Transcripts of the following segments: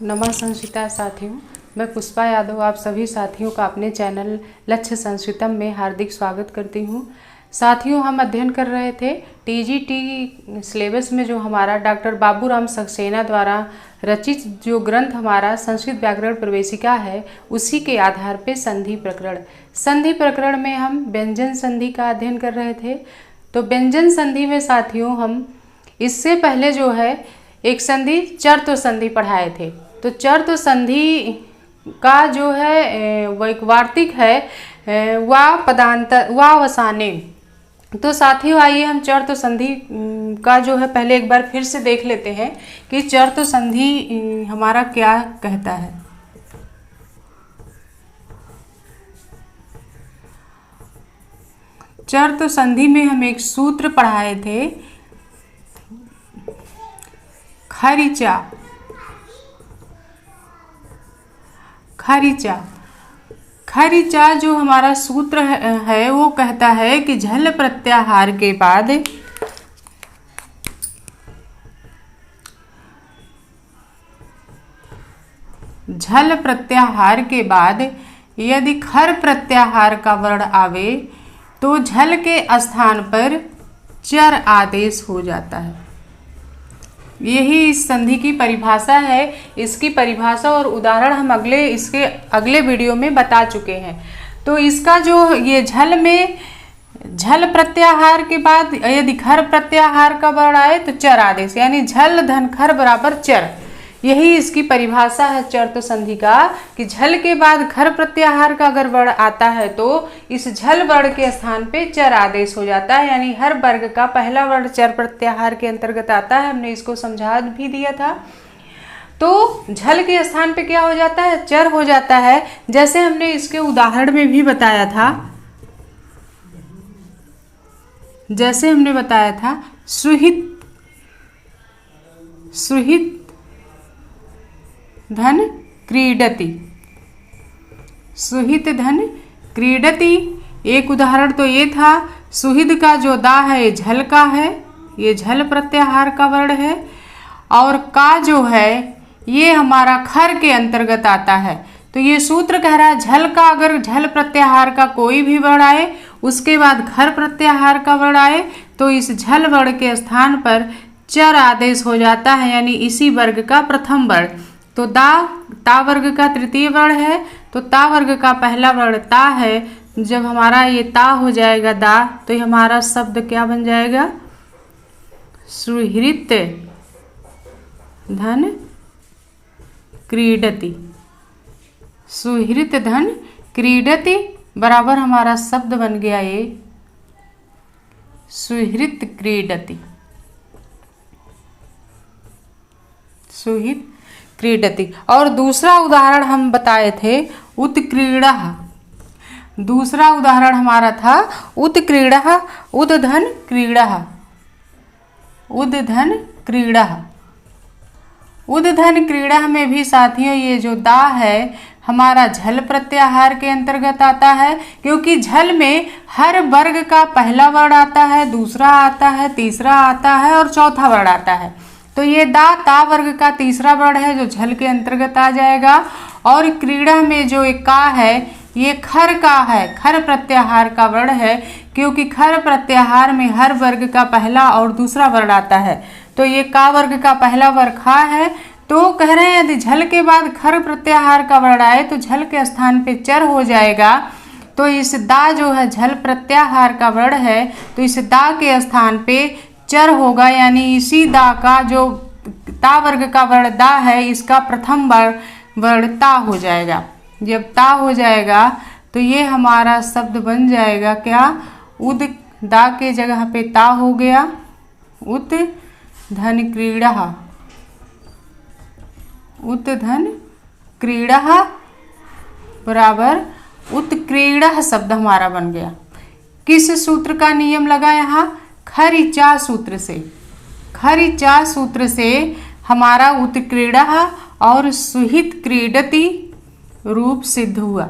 नमः संस्कृता साथियों, मैं पुष्पा यादव आप सभी साथियों का अपने चैनल लक्ष्य संस्कृतम में हार्दिक स्वागत करती हूँ। साथियों, हम अध्ययन कर रहे थे टीजीटी सिलेबस में जो हमारा डॉक्टर बाबूराम सक्सेना द्वारा रचित जो ग्रंथ हमारा संस्कृत व्याकरण प्रवेशिका है, उसी के आधार पे संधि प्रकरण में हम व्यंजन संधि का अध्ययन कर रहे थे। तो व्यंजन संधि में साथियों हम इससे पहले जो है एक संधि चर्त संधि पढ़ाए थे। तो चर्त संधि का जो है वो एक वार्तिक है वा पदांतर वा वसाने। तो साथियों आइए हम चर्त संधि का जो है पहले एक बार फिर से देख लेते हैं कि चर्त संधि हमारा क्या कहता है। चर्त संधि में हम एक सूत्र पढ़ाए थे, खरिचा। खरिचा जो हमारा सूत्र है वो कहता है कि झल प्रत्याहार के बाद यदि खर प्रत्याहार का वर्ण आवे तो झल के स्थान पर चर आदेश हो जाता है। यही इस संधि की परिभाषा है। इसकी परिभाषा और उदाहरण हम इसके अगले वीडियो में बता चुके हैं। तो इसका जो ये झल में झल प्रत्याहार के बाद यदि खर प्रत्याहार का वर्ण आए तो चर आदेश, यानी झल धन खर बराबर चर। यही इसकी परिभाषा है चर्त संधि का कि झल के बाद खर प्रत्याहार का अगर वर्ण आता है तो इस झल वर्ण के स्थान पे चर आदेश हो जाता है, यानी हर वर्ग का पहला वर्ण चर प्रत्याहार के अंतर्गत आता है। हमने इसको समझा भी दिया था। तो झल के स्थान पे क्या हो जाता है? चर हो जाता है। जैसे हमने इसके उदाहरण में भी बताया था, सुहित धन क्रीडति। एक उदाहरण तो ये था, सुहिद का जो दा है झल का है, ये झल प्रत्याहार का वर्ण है, और का जो है ये हमारा खर के अंतर्गत आता है। तो ये सूत्र कह रहा है झल का अगर झल प्रत्याहार का कोई भी वर्ण आए उसके बाद खर प्रत्याहार का वर्ण आए तो इस झल वर्ण के स्थान पर चर आदेश हो जाता है, यानी इसी वर्ग का प्रथम वर्ण। तो ता वर्ग का तृतीय वर्ण है, तो ता वर्ग का पहला वर्ण ता है। जब हमारा ये ता हो जाएगा दा, तो ये हमारा शब्द क्या बन जाएगा? सुहृत धन क्रीडति। सुहृत धन क्रीडति बराबर हमारा शब्द बन गया ये सुहृत क्रीडति। सुहित क्रीडति। और दूसरा उदाहरण हम बताए थे उत्क्रीड़ा। दूसरा उदाहरण हमारा था उत्क्रीड़ा, उद्धन क्रीड़ा। उद्धन क्रीड़ा में भी साथियों ये जो दा है हमारा झल प्रत्याहार के अंतर्गत आता है, क्योंकि झल में हर वर्ग का पहला वर्ण आता है, दूसरा आता है, तीसरा आता है और चौथा वर्ण आता है। तो ये ता वर्ग का तीसरा वर्ण है जो झल के अंतर्गत आ जाएगा। और क्रीड़ा में जो एक का है ये खर का है, खर प्रत्याहार का वर्ण है, क्योंकि खर प्रत्याहार में हर वर्ग का पहला और दूसरा वर्ण आता है। तो ये का वर्ग का पहला वर्ण खा है। तो कह रहे हैं यदि झल के बाद खर प्रत्याहार का वर्ण आए तो झल के स्थान पे चर हो जाएगा। तो इस दा जो है झल प्रत्याहार का वर्ण है, तो इस दा के स्थान पे चर होगा, यानी इसी दा का जो ता वर्ग का वर्ण दा है इसका प्रथम वर्ण ता हो जाएगा। जब ता हो जाएगा तो ये हमारा शब्द बन जाएगा क्या? उद दा के जगह पे ता हो गया उत धन क्रीड़ा। उत्धन क्रीड़ा बराबर उत्क्रीड़ा शब्द हमारा बन गया। किस सूत्र का नियम लगा यहाँ? खरिचा सूत्र से हमारा उत्क्रीड़ा और सुहित क्रीडति रूप सिद्ध हुआ।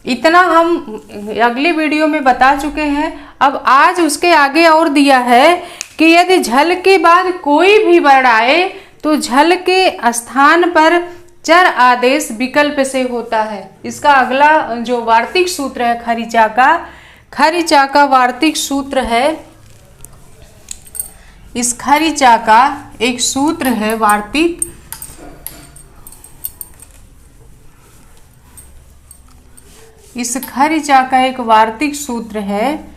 इतना हम अगले वीडियो में बता चुके हैं। अब आज उसके आगे और दिया है कि यदि झल के बाद कोई भी वर्ण आए तो झल के स्थान पर चर आदेश विकल्प से होता है। इसका अगला जो वार्तिक सूत्र है खरीचा का वार्तिक सूत्र है। इस खरीचा का एक सूत्र है वार्तिक, इस खरीचा का एक वार्तिक सूत्र है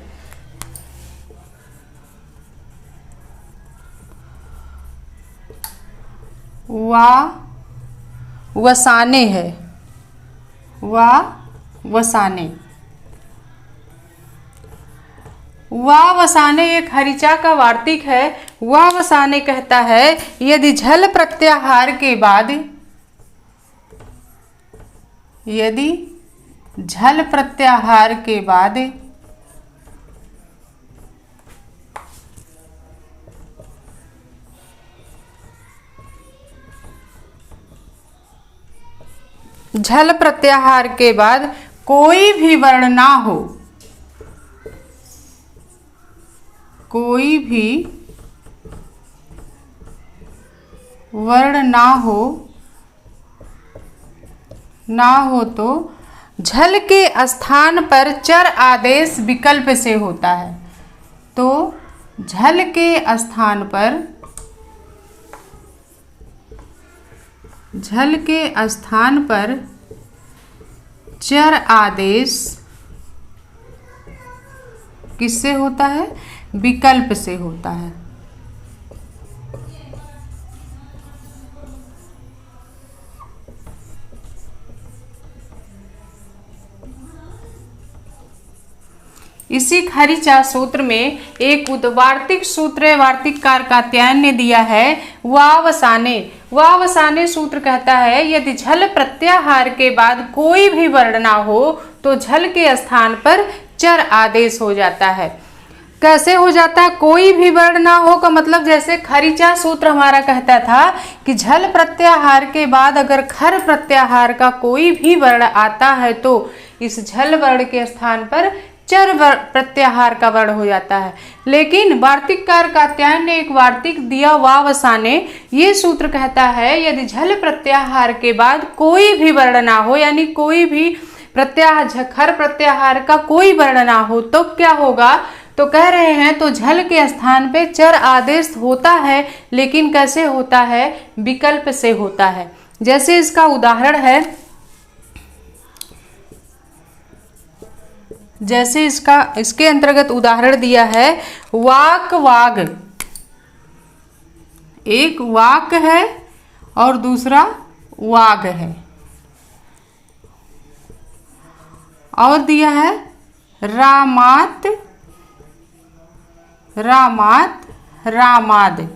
वसाने है, वसाने ये खरीचा का वार्तिक है। वसाने कहता है यदि झल प्रत्याहार के बाद, यदि झल प्रत्याहार के बाद झल प्रत्याहार के बाद कोई भी वर्ण ना हो, कोई भी वर्ण ना हो तो झल के स्थान पर चर आदेश विकल्प से होता है। तो झल के स्थान पर चर आदेश किससे होता है? विकल्प से होता है। इसी खरीचा सूत्र में एक वार्तिक सूत्र है, वार्तिककार कात्यायन ने दिया है वावसाने सूत्र कहता है यदि झल प्रत्याहार के बाद कोई भी वर्ण ना हो तो झल के स्थान पर चर आदेश हो जाता है। कैसे हो जाता है? कोई भी वर्ण ना हो का मतलब जैसे खरीचा सूत्र हमारा कहता था कि झल प्रत्याहार के बाद अगर खर प्रत्याहार का कोई भी वर्ण आता है तो इस झल वर्ण के स्थान पर चर प्रत्याहार का वर्ण हो जाता है। लेकिन वार्तिककार कात्यायन ने एक वार्तिक दिया वावसाने, ये सूत्र कहता है यदि झल प्रत्याहार के बाद कोई भी वर्ण ना हो, यानी कोई भी खर प्रत्याहार का कोई वर्ण ना हो तो क्या होगा? तो कह रहे हैं तो झल के स्थान पे चर आदेश होता है, लेकिन कैसे होता है? विकल्प से होता है। जैसे इसका उदाहरण है, जैसे इसके अंतर्गत उदाहरण दिया है वाक वाग। एक वाक है और दूसरा वाग है, और दिया है रामात रामाद।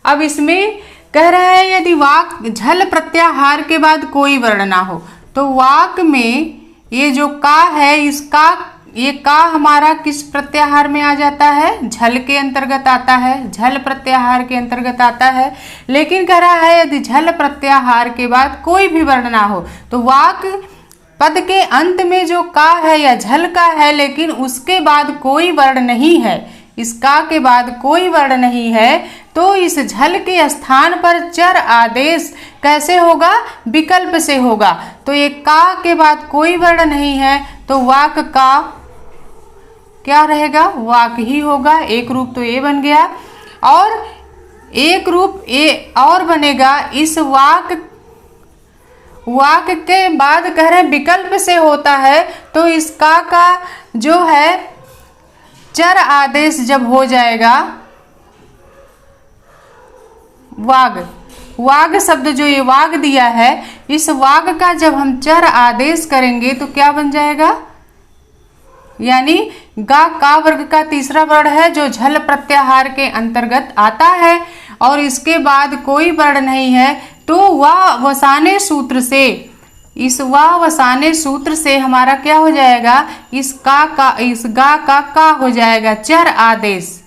अब इसमें कह रहा है यदि वाक झल प्रत्याहार के बाद कोई वर्ण ना हो तो वाक में ये जो का है, इसका ये का हमारा किस प्रत्याहार में आ जाता है? झल के अंतर्गत आता है, झल प्रत्याहार के अंतर्गत आता है। लेकिन कह रहा है यदि झल प्रत्याहार के बाद कोई भी वर्ण ना हो तो वाक पद के अंत में जो का है या झल का है, लेकिन उसके बाद कोई वर्ण नहीं है, इस का के बाद कोई वर्ण नहीं है, तो इस झल के स्थान पर चर आदेश कैसे होगा? विकल्प से होगा। तो ये का के बाद कोई वर्ण नहीं है तो वाक का क्या रहेगा? वाक ही होगा। एक रूप तो ये बन गया, और एक रूप ए और बनेगा। इस वाक के बाद कह रहे हैं विकल्प से होता है, तो इस का जो है चर आदेश जब हो जाएगा, वाग शब्द जो ये वाग दिया है, इस वाग का जब हम चर आदेश करेंगे तो क्या बन जाएगा? यानी गा का वर्ग का तीसरा वर्ण है जो झल प्रत्याहार के अंतर्गत आता है और इसके बाद कोई वर्ण नहीं है, तो वसाने सूत्र से, इस वसाने सूत्र से हमारा क्या हो जाएगा? इस गा का हो जाएगा चर आदेश।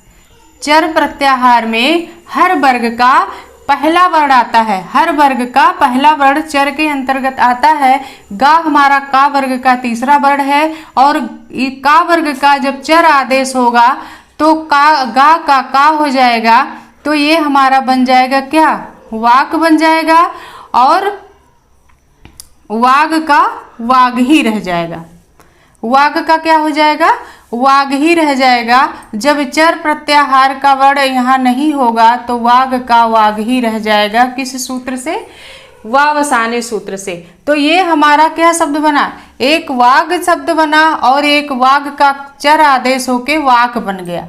चर प्रत्याहार में हर वर्ग का पहला वर्ण आता है, हर वर्ग का पहला वर्ण चर के अंतर्गत आता है। गा हमारा का वर्ग का तीसरा वर्ण है, और का वर्ग का जब चर आदेश होगा तो गा का का हो जाएगा, तो ये हमारा बन जाएगा क्या, वाक बन जाएगा, और वाग का वाग ही रह जाएगा। वाग का क्या हो जाएगा, वाग ही रह जाएगा। जब चर प्रत्याहार का वर्ण यहाँ नहीं होगा तो वाग का वाग ही रह जाएगा। किस सूत्र से, वावसाने सूत्र से। तो ये हमारा क्या शब्द बना, एक वाग शब्द बना और एक वाग का चर आदेश होके वाक बन गया।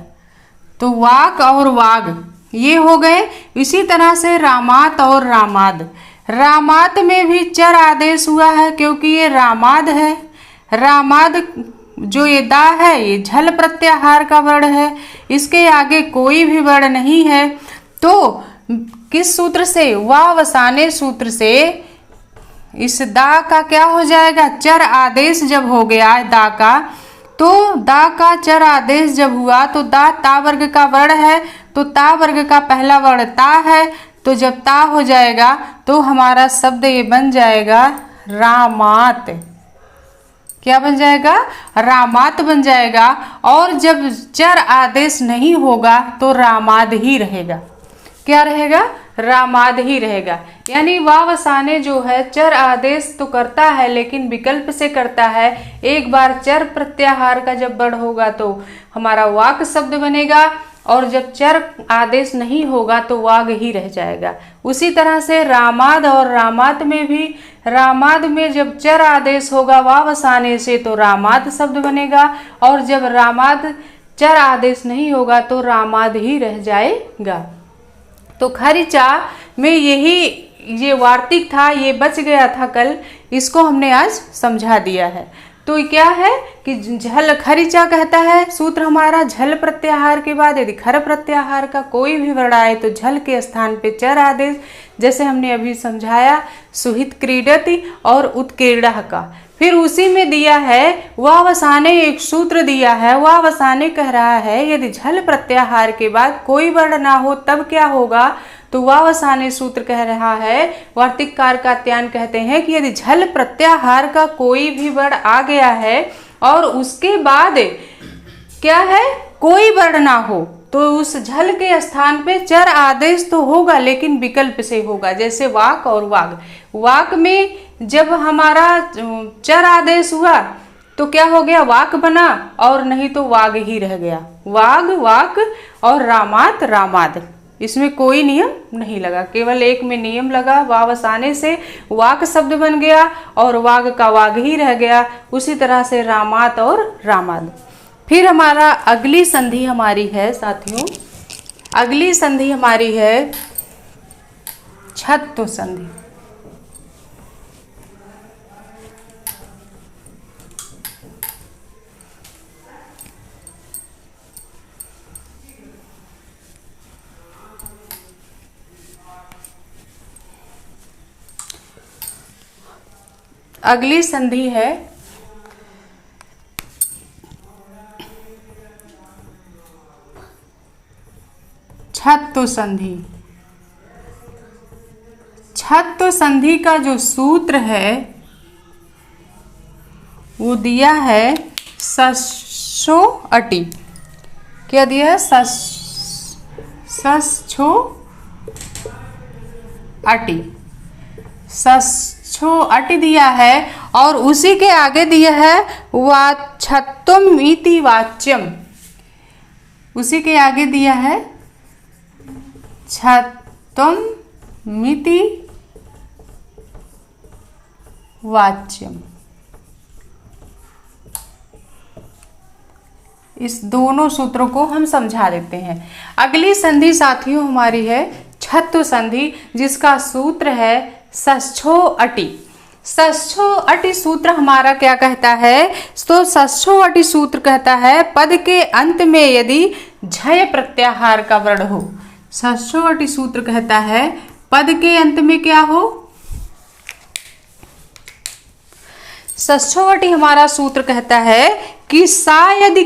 तो वाक और वाग ये हो गए। इसी तरह से रामात और रामाद, रामात में भी चर आदेश हुआ है क्योंकि ये रामाद है। रामाद जो ये दा है ये झल प्रत्याहार का वर्ण है, इसके आगे कोई भी वर्ण नहीं है। तो किस सूत्र से, वावसाने सूत्र से इस दा का क्या हो जाएगा, चर आदेश जब हो गया दा का, तो दा का चर आदेश जब हुआ तो दा ता वर्ग का वर्ण है, तो ता वर्ग का पहला वर्ण ता है। तो जब ता हो जाएगा तो हमारा शब्द ये बन जाएगा रामात। क्या बन जाएगा, रामात बन जाएगा। और जब चर आदेश नहीं होगा तो रामाद ही रहेगा। क्या रहेगा, रामाद ही रहेगा। यानी वावसाने जो है चर आदेश तो करता है लेकिन विकल्प से करता है। एक बार चर प्रत्याहार का जब वर्ण होगा तो हमारा वाक शब्द बनेगा, और जब चर आदेश नहीं होगा तो वाग ही रह जाएगा। उसी तरह से रामाद और रामात में भी, रामाद में जब चर आदेश होगा वावसाने से तो रामाद शब्द बनेगा, और जब रामाद चर आदेश नहीं होगा तो रामाद ही रह जाएगा। तो खरिचा में यही ये वार्तिक था, ये बच गया था कल, इसको हमने आज समझा दिया है। तो क्या है कि झल, खरिचा कहता है सूत्र हमारा झल प्रत्याहार के बाद यदि खर प्रत्याहार का कोई भी वर्ण आए तो झल के स्थान पे चर आदेश, जैसे हमने अभी समझाया सुहित क्रीडति और उत्कीर्णा का। फिर उसी में दिया है वावसाने, एक सूत्र दिया है। वावसाने कह रहा है यदि झल प्रत्याहार के बाद कोई वर्ण ना हो तब क्या होगा, तो वावसाने सूत्र कह रहा है, वार्तिककार कात्यायन कहते हैं कि यदि झल प्रत्याहार का कोई भी वर्ण आ गया है और उसके बाद क्या है कोई वर्ण ना हो तो उस झल के स्थान पे चर आदेश तो होगा लेकिन विकल्प से होगा। जैसे वाक और वाग, वाक में जब हमारा चर आदेश हुआ तो क्या हो गया, वाक बना, और नहीं तो वाग ही रह गया। वाग वाक और रामात रामाद, इसमें कोई नियम नहीं लगा, केवल एक में नियम लगा, वावसाने से वाक शब्द बन गया और वाग का वाग ही रह गया। उसी तरह से रामात और रामाद। फिर हमारा अगली संधि हमारी है साथियों, अगली संधि हमारी है छत्तो संधि। अगली संधि है छत्तो संधि। छत्तो संधि का जो सूत्र है वो दिया है सशो अटी। क्या दिया है, सशो अटी, सशो अटी दिया है। और उसी के आगे दिया है वाच्छत्तम इति वाच्यम, उसी के आगे दिया है छत्तम मिति वाच्यम। इस दोनों सूत्रों को हम समझा देते हैं। अगली संधि साथियों हमारी है छत्तो संधि, जिसका सूत्र है सच्छो अटी। सच्छो अटी सूत्र हमारा क्या कहता है, तो सच्छो अटी सूत्र कहता है पद के अंत में यदि झय प्रत्याहार का वर्ण हो। सच्छो अटी सूत्र कहता है पद के अंत में क्या हो, सच्छो अटी हमारा सूत्र कहता है कि शायद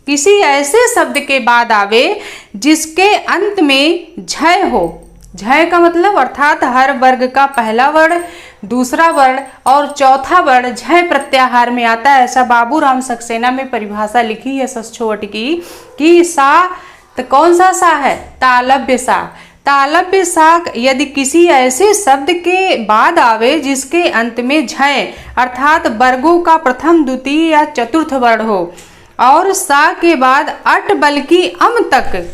किसी ऐसे शब्द के बाद आवे जिसके अंत में झय हो। झय का मतलब अर्थात हर वर्ग का पहला वर्ण दूसरा वर्ण और चौथा वर्ण झय प्रत्याहार में आता है। ऐसा बाबूराम सक्सेना में परिभाषा लिखी है सच्छोवट की कि सा तो कौन सा सा है, तालव्य सा। तालव्य सा यदि किसी ऐसे शब्द के बाद आवे जिसके अंत में झय अर्थात वर्गों का प्रथम द्वितीय या चतुर्थ वर्ण हो और सा के बाद अट बल्कि अम तक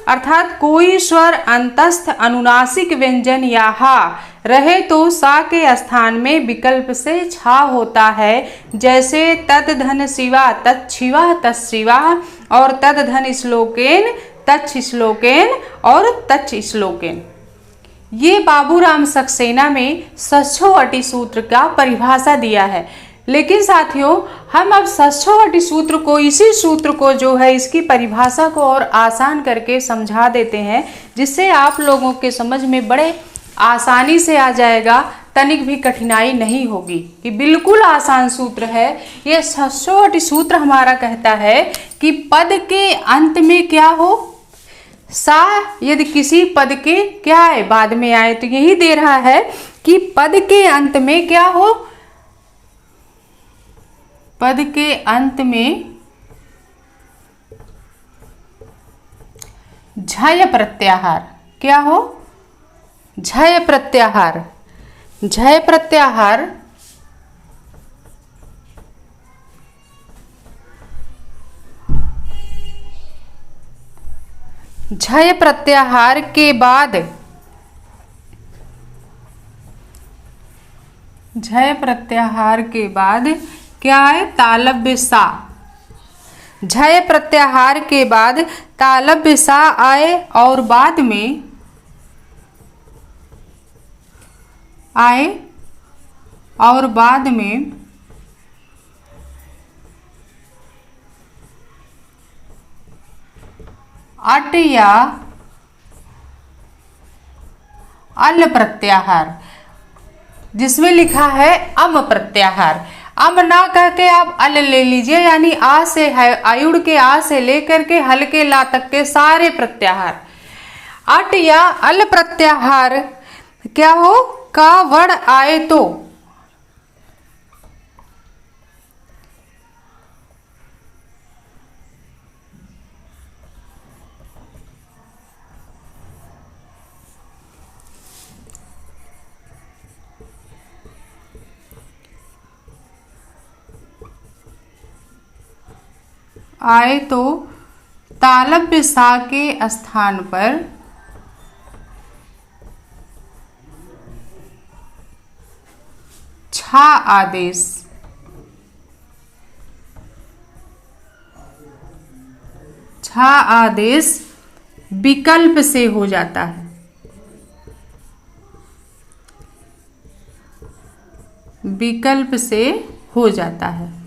अर्थात कोई स्वर अंतस्थ अनुनासिक व्यंजन या हा रहे तो सा के स्थान में विकल्प से छा होता है। जैसे तद धन शिवा तच्छिवा तत्शिवा और तद धन श्लोकेन तच्छ श्लोकेन और तच्छ श्लोकेन। ये बाबूराम सक्सेना में सच्छोवटी सूत्र का परिभाषा दिया है। लेकिन साथियों हम अब सच्छोवटी सूत्र को, इसी सूत्र को जो है इसकी परिभाषा को और आसान करके समझा देते हैं, जिससे आप लोगों के समझ में बड़े आसानी से आ जाएगा, तनिक भी कठिनाई नहीं होगी, कि बिल्कुल आसान सूत्र है। ये सच्छोवटी सूत्र हमारा कहता है कि पद के अंत में क्या हो, सा यदि किसी पद के क्या है बाद में आए, तो यही दे रहा है कि पद के अंत में क्या हो, पद के अंत में झय प्रत्याहार क्या हो, झय प्रत्याहार। झय प्रत्याहार झय प्रत्याहार के बाद, झय प्रत्याहार के बाद क्या है, तालव्य सा। झय प्रत्याहार के बाद तालव्य सा आए और बाद में अट या अल प्रत्याहार, जिसमें लिखा है अम प्रत्याहार। अम ना कह के आप अल ले लीजिए, यानी आ से है, आयुड़ के आ से लेकर के हल्के ला तक के सारे प्रत्याहार। अट या अल प्रत्याहार क्या हो, का वर्ण आए तो तालव्य सा के स्थान पर छा आदेश, छा आदेश विकल्प से हो जाता है। विकल्प से हो जाता है।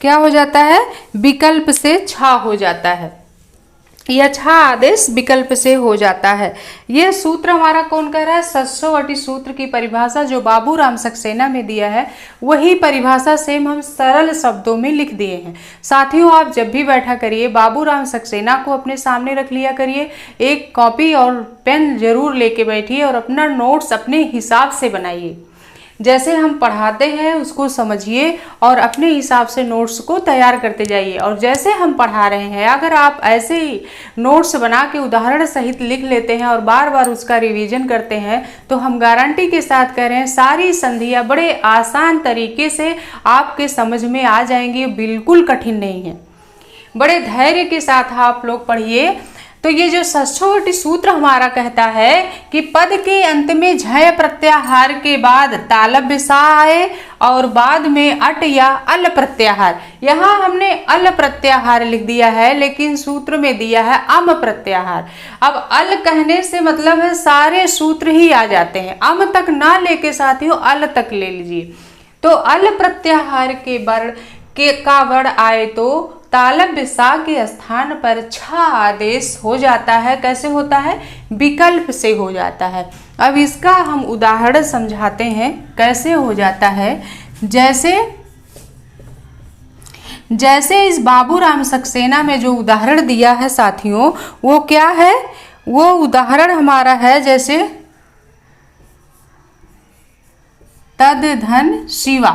क्या हो जाता है, विकल्प से छा हो जाता है, यह छा आदेश विकल्प से हो जाता है। यह सूत्र हमारा कौन कह रहा है, सच्छोवटी सूत्र की परिभाषा जो बाबूराम सक्सेना में दिया है, वही परिभाषा सेम हम सरल शब्दों में लिख दिए हैं। साथियों आप जब भी बैठा करिए बाबूराम सक्सेना को अपने सामने रख लिया करिए, एक कॉपी और पेन जरूर लेके बैठिए और अपना नोट्स अपने हिसाब से बनाइए। जैसे हम पढ़ाते हैं उसको समझिए और अपने हिसाब से नोट्स को तैयार करते जाइए। और जैसे हम पढ़ा रहे हैं अगर आप ऐसे ही नोट्स बना के उदाहरण सहित लिख लेते हैं और बार बार उसका रिवीजन करते हैं तो हम गारंटी के साथ कह रहे हैं सारी संधियाँ बड़े आसान तरीके से आपके समझ में आ जाएंगी, बिल्कुल कठिन नहीं है। बड़े धैर्य के साथ आप लोग पढ़िए। तो ये जो सच्छोवटी सूत्र हमारा कहता है कि पद के अंत में झय प्रत्याहार के बाद तालव्य सा आए और बाद में अट या अल प्रत्याहार। यहाँ हमने अल प्रत्याहार लिख दिया है लेकिन सूत्र में दिया है अम प्रत्याहार। अब अल कहने से मतलब है सारे सूत्र ही आ जाते हैं, अम तक ना लेके साथियों अल तक ले लीजिए। तो अल प्रत्याहार के वर्ण का वर्ण आए तो तालव्य सा के स्थान पर छा आदेश हो जाता है। कैसे होता है, विकल्प से हो जाता है। अब इसका हम उदाहरण समझाते हैं कैसे हो जाता है। जैसे जैसे इस बाबूराम सक्सेना में जो उदाहरण दिया है साथियों, वो क्या है? वो उदाहरण हमारा है जैसे तद धन शिवा,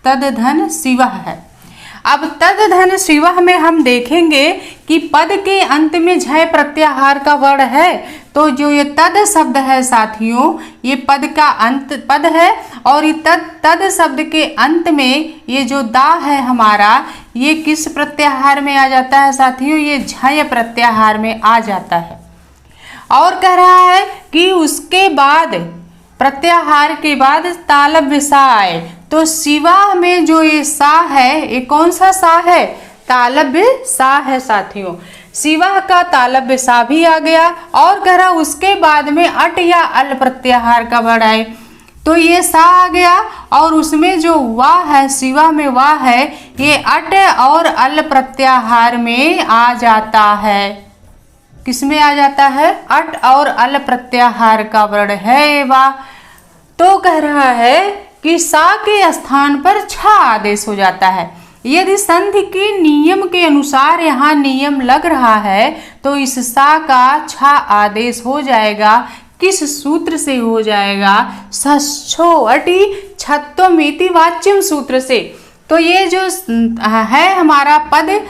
तद धन शिवा है। अब तद धन शिवा में हम देखेंगे कि पद के अंत में झय प्रत्याहार का वर्ण है, तो जो ये तद शब्द है साथियों, ये पद का अंत पद है, और ये तद शब्द के अंत में ये जो दा है हमारा, ये किस प्रत्याहार में आ जाता है साथियों? ये झय प्रत्याहार में आ जाता है। और कह रहा है कि उसके बाद प्रत्याहार के बाद तालव्य सा आए, तो शिवा में जो ये सा है, ये कौन सा सा है? तालव्य सा है साथियों। शिवा का तालव्य सा भी आ गया, और कह रहा उसके बाद में अट या अल प्रत्याहार का वर्ण आए, तो ये सा आ गया, और उसमें जो वाह है, शिवा में वाह है, ये अट और अल प्रत्याहार में आ जाता है। किसमें आ जाता है? अट और अल प्रत्याहार का वर्ण है वाह। तो कह रहा है कि सा के स्थान पर छा आदेश हो जाता है। यदि संधि के नियम के अनुसार यहाँ नियम लग रहा है, तो इस सा का छा आदेश हो जाएगा। किस सूत्र से हो जाएगा? सच्छो अटि छत्वमिति वाच्यम सूत्र से। तो ये जो है हमारा पद,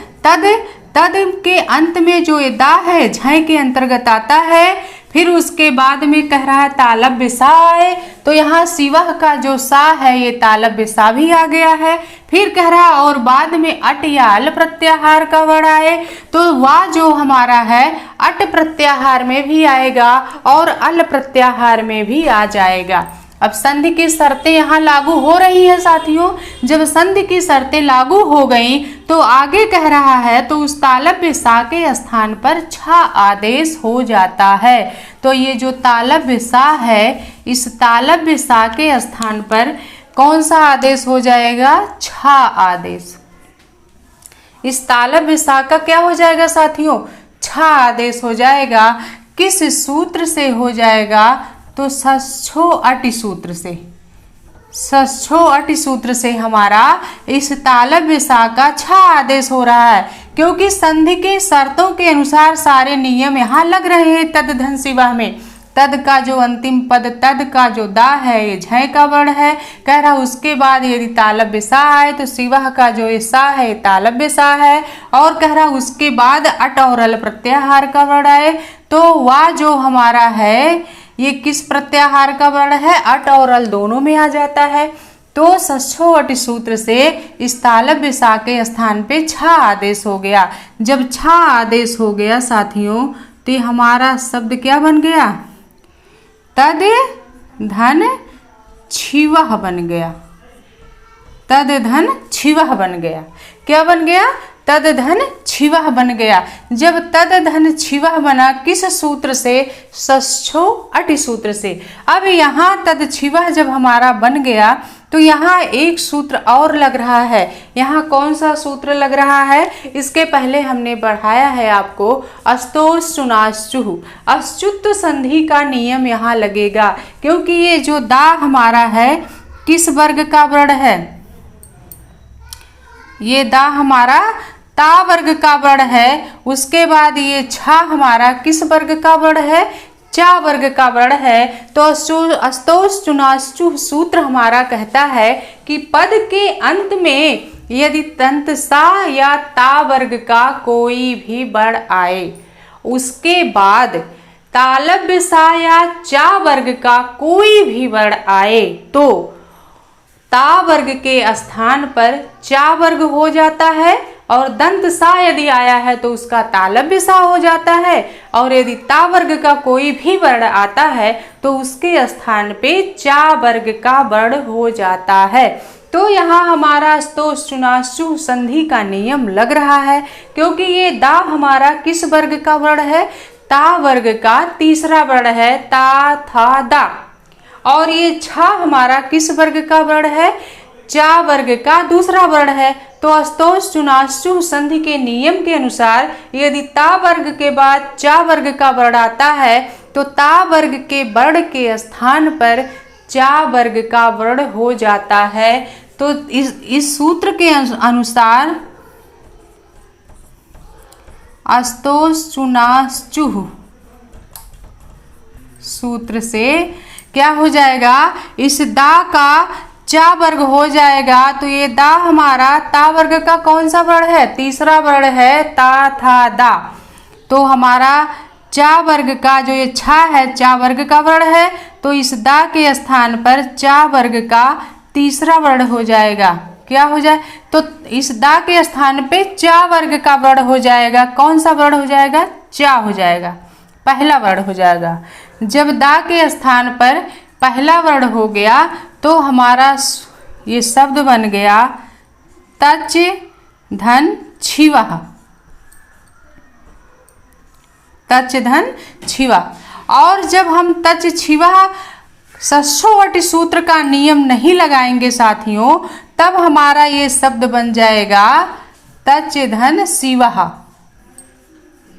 तद के अंत में जो ये दा है, झय के अंतर्गत आता है। फिर उसके बाद में कह रहा है तालव्य सा आए, तो यहाँ शिवा का जो सा है, ये तालव्य सा भी आ गया है। फिर कह रहा है और बाद में अट या अल प्रत्याहार का वर्ण आए, तो वह जो हमारा है अट प्रत्याहार में भी आएगा और अल प्रत्याहार में भी आ जाएगा। अब संधि की शर्तें यहाँ लागू हो रही है साथियों। जब संधि की शर्तें लागू हो गई, तो आगे कह रहा है तो उस तालव्य सा के स्थान पर छा आदेश हो जाता है। तो ये जो तालव्य सा है, इस तालव्य सा के स्थान पर कौन सा आदेश हो जाएगा? छा आदेश। इस तालव्य सा का क्या हो जाएगा साथियों? छा आदेश हो जाएगा। किस सूत्र से हो जाएगा? तो सच्छो अटि सूत्र से। सच्छो अटि सूत्र से हमारा इस तालव्य सा का छा आदेश हो रहा है, क्योंकि संधि के शर्तों के अनुसार सारे नियम यहाँ लग रहे हैं तद धन शिवा में। तद का जो अंतिम पद, तद का जो दा है, ये झय का वर्ण है। कह रहा उसके बाद यदि तालव्य सा आए, तो शिवा का जो ये सा है तालव्य सा है। और कह रहा उसके बाद अट और अल प्रत्याहार का वर्ण आए, तो वह जो हमारा है ये किस प्रत्याहार का वर्ण है? अट और अल दोनों में आ जाता है। तो सच्छो अटि सूत्र से इस तालव्य सा के स्थान पे छा आदेश हो गया। जब छा आदेश हो गया साथियों, तो हमारा शब्द क्या बन गया? तद धन छिवह बन गया। तद धन छिवह बन गया। क्या बन गया? तद धन छिवह बन गया। जब तद धन छिवह बना, किस सूत्र से? सच्छो अटि सूत्र से। अब यहाँ तद छिवह जब हमारा बन गया, तो यहाँ एक सूत्र और लग रहा है। यहाँ कौन सा सूत्र लग रहा है? इसके पहले हमने बढ़ाया है आपको, अस्तोश्चुनाश्चुः, अच्युत संधि का नियम यहाँ लगेगा, क्योंकि ये जो दा हमारा है किस वर्ग का वर्ण है? ये दा हमारा ता वर्ग का वर्ण है। उसके बाद ये छा हमारा किस वर्ग का वर्ण है? चा वर्ग का वर्ण है। तो अस्तोश्चुनाश्चुः सूत्र हमारा कहता है कि पद के अंत में यदि तंत सा या ता वर्ग का कोई भी वर्ण आए, उसके बाद तालव्य सा या चा वर्ग का कोई भी वर्ण आए, तो ता वर्ग के स्थान पर चा वर्ग हो जाता है, और दंत सा यदि आया है तो उसका तालव्य सा हो जाता है, और यदि ता वर्ग का कोई भी वर्ण आता है तो उसके स्थान पे चा वर्ग का वर्ण हो जाता है। तो यहाँ हमारा अस्तोश्चुनाश्चुः संधि का नियम लग रहा है, क्योंकि ये दा हमारा किस वर्ग का वर्ण है? ता वर्ग का तीसरा वर्ण है, ता था दा। और ये छा हमारा किस वर्ग का वर्ण है? चा वर्ग का दूसरा वर्ण है। तो अस्तोश्चुनाश्चुः संधि के नियम के अनुसार यदि ता वर्ग के बाद चा वर्ग का वर्ण आता है, तो ता वर्ग के वर्ण के स्थान पर चा वर्ग का वर्ण हो जाता है। तो इस सूत्र के अनुसार अस्तोष चुनास चुह सूत्र से क्या हो जाएगा, इस दा का चा वर्ग हो जाएगा। तो ये दा हमारा ता वर्ग का कौन सा वर्ण है, तीसरा वर्ण है, ता था दा। तो हमारा चा वर्ग का जो ये छा है चा वर्ग का वर्ण है, तो इस दा के स्थान पर चा वर्ग का तीसरा वर्ण हो जाएगा। क्या हो जाए, तो इस दा के स्थान पे चा वर्ग का वर्ण हो जाएगा। कौन सा वर्ण हो जाएगा, चा हो जाएगा, पहला वर्ण हो जाएगा। जब दा के स्थान पर पहला वर्ण हो गया तो हमारा ये शब्द बन गया तच धन छिवा, तच धन छिवा। और जब हम तच छिवा सस्सोवटी सूत्र का नियम नहीं लगाएंगे साथियों, तब हमारा ये शब्द बन जाएगा तच धन शिवा।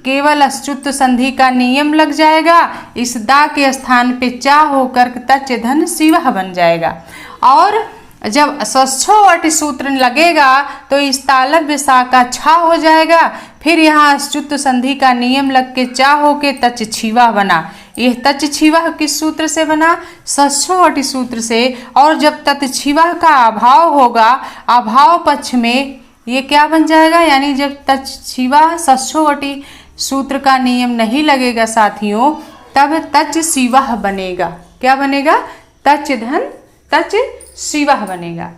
केवल अच्युत संधि का नियम लग जाएगा, इस दा के स्थान पे चा होकर तच धन शिवा बन जाएगा। और जब सस्सोवटी सूत्र लगेगा तो इस तालव्य सा का छा हो जाएगा, फिर यहाँ अच्युत संधि का नियम लग के चा होके तच छिवा बना। यह तच छिवा किस सूत्र से बना, सस्सोवटी सूत्र से। और जब तच छिवा का अभाव होगा, अभाव पक्ष में ये क्या बन जाएगा, यानी जब तच छिवा सस्सोवटी सूत्र का नियम नहीं लगेगा साथियों, तब तच शिवा बनेगा। क्या बनेगा, तच धन तच शिवा बनेगा।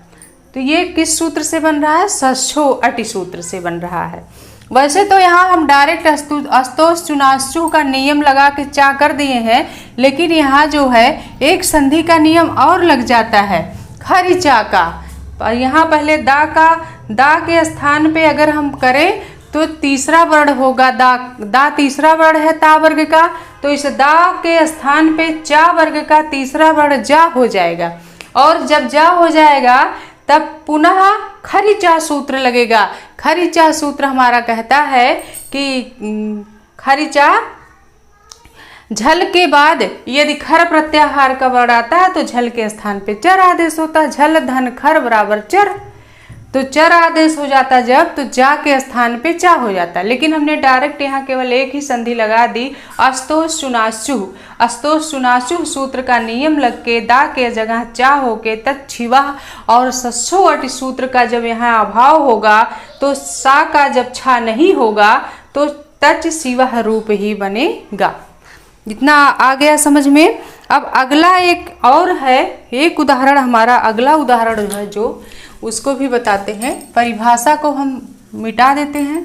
तो ये किस सूत्र से बन रहा है, सस्सोवटी सूत्र से बन रहा है। वैसे तो यहाँ हम डायरेक्ट अस्तोष चुनाश्चु का नियम लगा के चा कर दिए हैं, लेकिन यहाँ जो है एक संधि का नियम और लग जाता है, खरी चा का। यहाँ पहले दा के स्थान पे अगर हम करें तो तीसरा वर्ण होगा, दा तीसरा वर्ण है ता वर्ग का, तो इस दा के स्थान पे चा वर्ग का तीसरा वर्ण जा हो जाएगा। और जब जा हो जाएगा तब पुनः खरी चा सूत्र लगेगा। खरी चा सूत्र हमारा कहता है कि खरी चा झल के बाद यदि खर प्रत्याहार का वर्ण आता है तो झल के स्थान पे चर आदेश होता है। झल धन खर बराबर चर, तो चर आदेश हो जाता जब, तो जा के स्थान पे चा हो जाता। लेकिन हमने डायरेक्ट यहाँ केवल एक ही संधि लगा दी, अस्तोष चुनाश्चु। अस्तोष चुनाश्चु सूत्र का नियम लग के दा के जगह चा होके तच छिवा। और सस्सोवटी सूत्र का जब यहाँ अभाव होगा तो सा का जब छा नहीं होगा तो तच शिवा रूप ही बनेगा। जितना आ गया समझ में। अब अगला एक और है, एक उदाहरण हमारा अगला उदाहरण है जो उसको भी बताते हैं। परिभाषा को हम मिटा देते हैं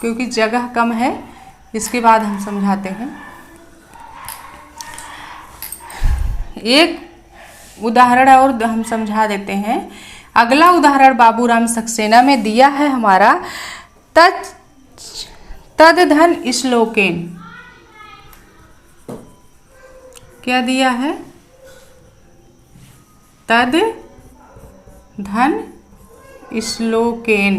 क्योंकि जगह कम है, इसके बाद हम समझाते हैं। एक उदाहरण और हम समझा देते हैं। अगला उदाहरण बाबूराम सक्सेना में दिया है हमारा तद धन श्लोकेन। क्या दिया है, तद धन श्लोकेन,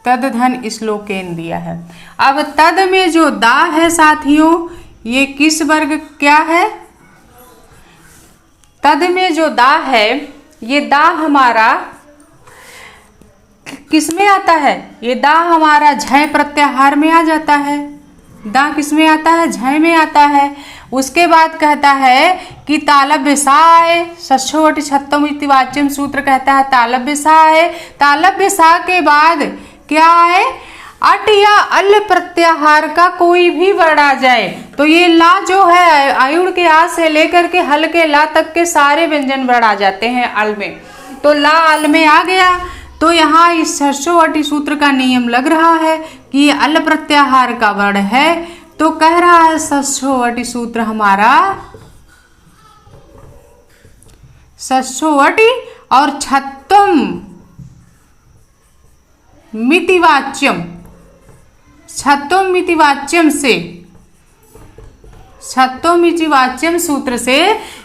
तद धन श्लोकेन दिया है। अब तद में जो दा है साथियों, ये किस वर्ग क्या है, तद में जो दा है ये दा हमारा किस में आता है, ये दा हमारा झय प्रत्याहार में आ जाता है। दा किस में आता है, झय में आता है। उसके बाद कहता है कि तालव्य सा है, सस्सोवटी छत्तम इति वाच्यम सूत्र कहता है तालव्य सा है। तालव्य सा के बाद क्या है, अट या अल प्रत्याहार का कोई भी वर्ण आ जाए तो ये ला जो है आयुड़ के आ से लेकर के हल के ला तक के सारे व्यंजन वर्ण आ जाते हैं अल में। तो ला अल में आ गया तो यहाँ इस सस्सोवटी सूत्र का नियम लग रहा है कि ये अल प्रत्याहार का वर्ण है। तो कह रहा है सस्सोवटी सूत्र हमारा सस्सोवटी और छत्तम मितिवाच्यम, छत्तम मितिवाच्यम से, छत्तम मितिवाच्यम सूत्र से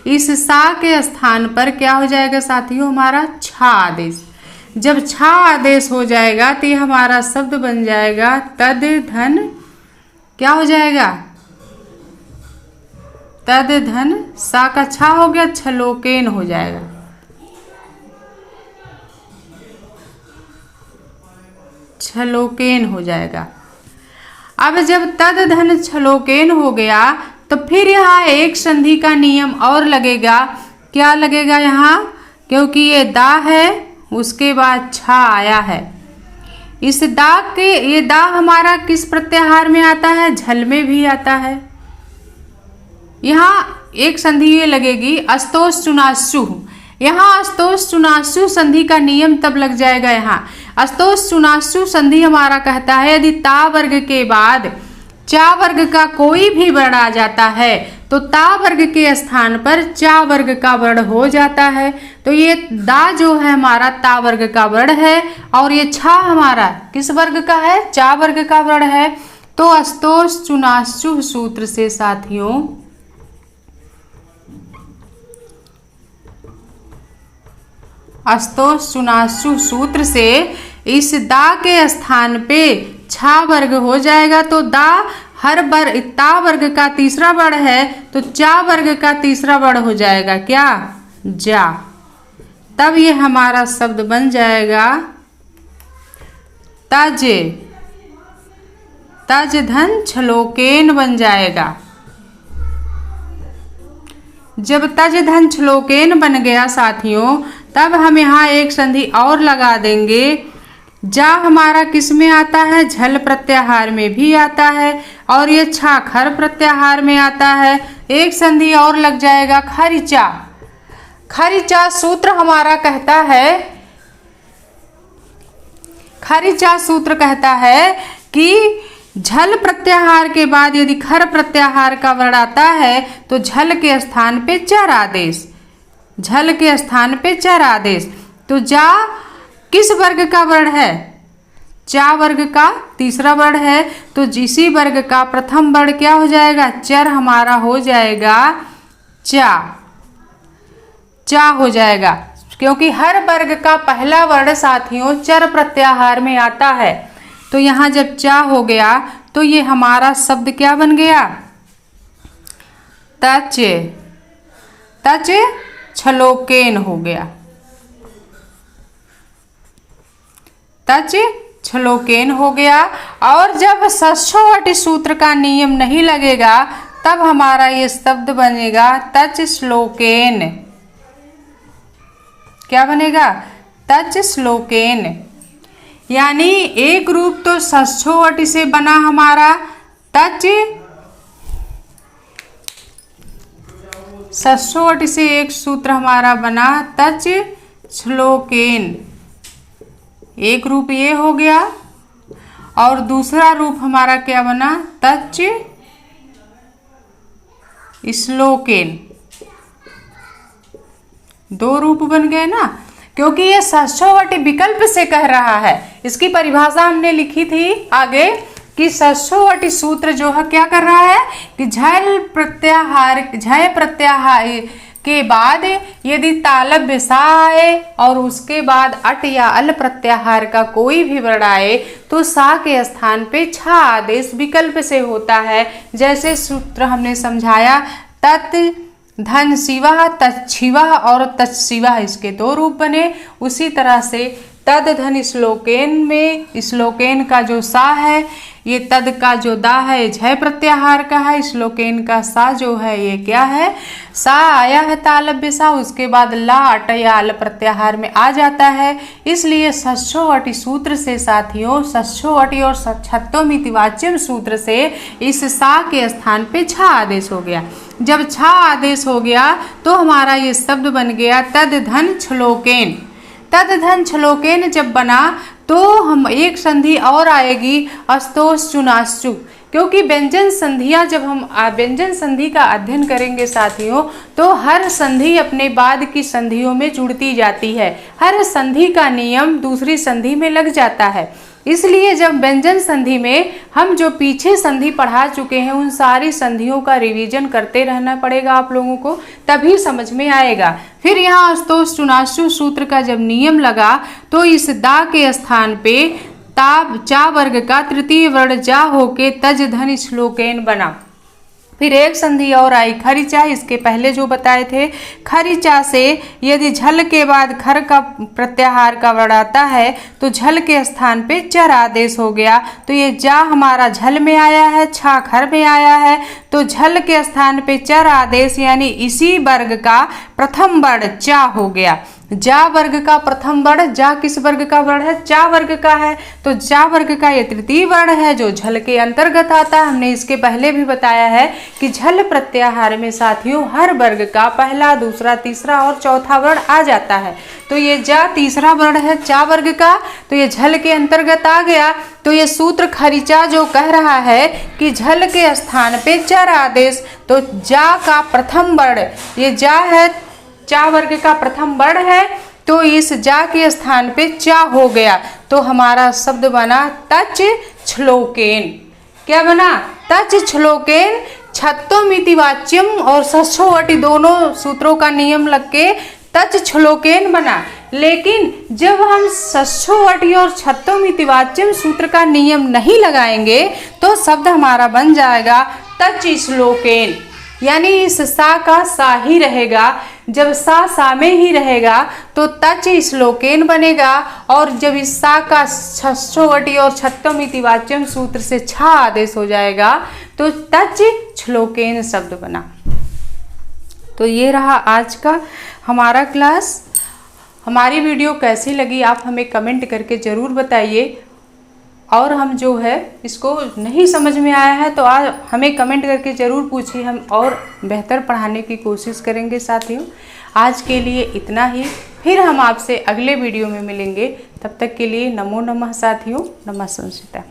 इस सा के स्थान पर क्या हो जाएगा साथियों, हमारा छा आदेश। जब छा आदेश हो जाएगा तो ये हमारा शब्द बन जाएगा तद धन, क्या हो जाएगा, तद धन सा का छा हो गया, छलोकेन हो जाएगा। छलोकेन हो जाएगा। अब जब तद धन छलोकेन हो गया तो फिर यहाँ एक संधि का नियम और लगेगा। क्या लगेगा यहाँ? क्योंकि ये दा है, उसके बाद छा आया है। इस दा के, ये दा हमारा किस प्रत्याहार में आता है? झल में भी आता है। यहाँ एक संधि ये लगेगी अस्तोष चुनाशु। यहाँ अस्तोष चुनाशु संधि का नियम तब लग जाएगा। यहाँ अस्तोष चुनाशु संधि हमारा कहता है यदि ता वर्ग के बाद चा वर्ग का कोई भी वर्ण आ जाता है तो ता वर्ग के स्थान पर चा वर्ग का वर्ण हो जाता है। तो ये दा जो है हमारा ता वर्ग का वर्ण है और ये छा हमारा किस वर्ग का है? चा वर्ग का वर्ण है। तो अस्तोष चुनाशु सूत्र से साथियों अस्तोष चुनाशु सूत्र से इस दा के स्थान पे छा वर्ग हो जाएगा। तो दा हर वर्ग, ता वर्ग का तीसरा वर्ण है तो चा वर्ग का तीसरा वर्ण हो जाएगा क्या? जा। तब ये हमारा शब्द बन जाएगा तज। तज धन छलोकेन बन जाएगा। जब तज धन छलोकेन बन गया साथियों तब हम यहाँ एक संधि और लगा देंगे। जा हमारा किस में आता है? झल प्रत्याहार में भी आता है और ये छा खर प्रत्याहार में आता है। एक संधि और लग जाएगा खरिचा। खरिचा सूत्र हमारा कहता है, खरिचा सूत्र कहता है कि झल प्रत्याहार के बाद यदि खर प्रत्याहार का वर्ण आता है तो झल के स्थान पे चर आदेश। झल के स्थान पे चर आदेश। तो जा किस वर्ग का वर्ण है? चा वर्ग का तीसरा वर्ण है। तो जिसी वर्ग का प्रथम वर्ण क्या हो जाएगा? चर हमारा हो जाएगा चा। चा हो जाएगा क्योंकि हर वर्ग का पहला वर्ण साथियों चर प्रत्याहार में आता है। तो यहाँ जब चा हो गया तो ये हमारा शब्द क्या बन गया? तच। तच छलोकेन हो गया। तच छलोकेन हो गया। और जब षष्ठोवटी सूत्र का नियम नहीं लगेगा तब हमारा ये शब्द बनेगा तच श्लोकेन। क्या बनेगा? तच श्लोकेन। यानी एक रूप तो षष्ठोवटी से बना हमारा तच, षष्ठोवटी से एक सूत्र हमारा बना तच श्लोकेन। एक रूप ये हो गया और दूसरा रूप हमारा क्या बना? तच श्लोकेन। दो रूप बन गए ना, क्योंकि ये षष्ठोवटी विकल्प से कह रहा है। इसकी परिभाषा हमने लिखी थी आगे कि षष्ठोवटी सूत्र जो है क्या कर रहा है कि झल प्रत्याहार, झय प्रत्याहार के बाद यदि तालव्य सा आए और उसके बाद अट या अल प्रत्याहार का कोई भी वर्ण आए तो सा के स्थान पे छा आदेश विकल्प से होता है। जैसे सूत्र हमने समझाया तत् धन शिवा, तच्छिवा और तत्शिवा, इसके दो रूप बने। उसी तरह से तद धन श्लोकेन में श्लोकेन का जो सा है, ये तद का जो दा है झय प्रत्याहार का है, श्लोकेन का सा जो है ये क्या है? सा आया है तालव्य सा, उसके बाद ला अट या अल प्रत्याहार में आ जाता है। इसलिए षष्ठोवटी सूत्र से साथियों, षष्ठोवटी और छत्तोमितिवाच्यम सूत्र से इस सा के स्थान पे छा आदेश हो गया। जब छा आदेश हो गया तो हमारा ये शब्द बन गया तद धन छलोकेन। तद धन छलोकेन जब बना तो हम एक संधि और आएगी अस्तोष चुनाशु, क्योंकि व्यंजन संधियां जब हम व्यंजन संधि का अध्ययन करेंगे साथियों तो हर संधि अपने बाद की संधियों में जुड़ती जाती है। हर संधि का नियम दूसरी संधि में लग जाता है। इसलिए जब व्यंजन संधि में हम जो पीछे संधि पढ़ा चुके हैं उन सारी संधियों का रिवीजन करते रहना पड़ेगा आप लोगों को, तभी समझ में आएगा। फिर यहाँ अस्तोष चुनाशु सूत्र का जब नियम लगा तो इस दा के स्थान पे ता चा वर्ग का तृतीय वर्ण जा होके तज धन श्लोकेन बना। फिर एक संधि और आई खरिचा, इसके पहले जो बताए थे। खरिचा से यदि झल के बाद खर का प्रत्याहार का वर्ण आता है तो झल के स्थान पे चर आदेश हो गया। तो ये जा हमारा झल में आया है, छा खर में आया है, तो झल के स्थान पे चर आदेश यानी इसी वर्ग का प्रथम वर्ण चा हो गया। जा वर्ग का प्रथम वर्ण, जा किस वर्ग का वर्ण है? चा वर्ग का है। तो जा वर्ग का ये तृतीय वर्ण है जो झल के अंतर्गत आता है। हमने इसके पहले भी बताया है कि झल प्रत्याहार में साथियों हर वर्ग का पहला, दूसरा, तीसरा और चौथा वर्ण आ जाता है। तो ये जा तीसरा वर्ण है चा वर्ग का, तो ये झल के अंतर्गत आ गया। तो ये सूत्र खरिचा जो कह रहा है कि झल के स्थान पे चर आदेश, तो जा का प्रथम वर्ण, ये जा है चा वर्ग का प्रथम वर्ण है, तो इस जा के स्थान पे चा हो गया। तो हमारा शब्द बना तच छलोकेन। क्या बना? तच छलोकेन। छत्तोमितिवाच्यम और षष्ठोवटी दोनों सूत्रों का नियम लग के तच छलोकेन बना। लेकिन जब हम षष्ठोवटी और छत्तोमितिवाच्यम सूत्र का नियम नहीं लगाएंगे तो शब्द हमारा बन जाएगा तच श्लोकेन, यानी इस सा का सा ही रहेगा। जब सा में ही रहेगा तो तच श्लोकेन बनेगा, और जब इस सा का षष्ठोवटी और छत्तोमितिवाच्यम सूत्र से छा आदेश हो जाएगा तो तच श्लोकेन शब्द बना। तो ये रहा आज का हमारा क्लास। हमारी वीडियो कैसी लगी आप हमें कमेंट करके ज़रूर बताइए, और हम जो है इसको नहीं समझ में आया है तो आज हमें कमेंट करके ज़रूर पूछिए, हम और बेहतर पढ़ाने की कोशिश करेंगे साथियों। आज के लिए इतना ही, फिर हम आपसे अगले वीडियो में मिलेंगे। तब तक के लिए नमो नमः साथियों। नमः संस्कृता।